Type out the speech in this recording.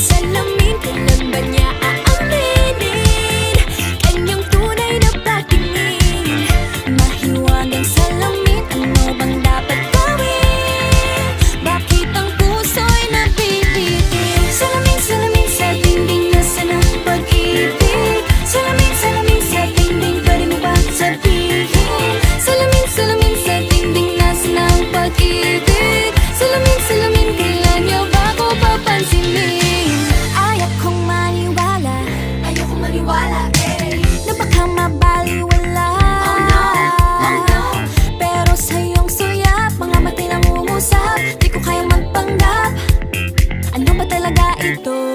salamin, kailan ba niya aaminin kanyang tunay na patingin? Mahiwagang salamin, ano bang dapat gawin? Bakit ang puso'y nabibitin? Salamin, salamin sa dingding, nasaan ang pag-ibig? Salamin, salamin sa dingding, pwede mo ba sabihin? Salamin, salamin sa dingding, nasaan ang pag-ibig? Salamin, salamin, kailan niyo ba ako papansinin? Ayaw kong maniwala, na baka mabaliwala. Oh no, pero sa iyong suyap, mga matay lang umusap, di ko kayang magpanggap. Ano ba talaga ito?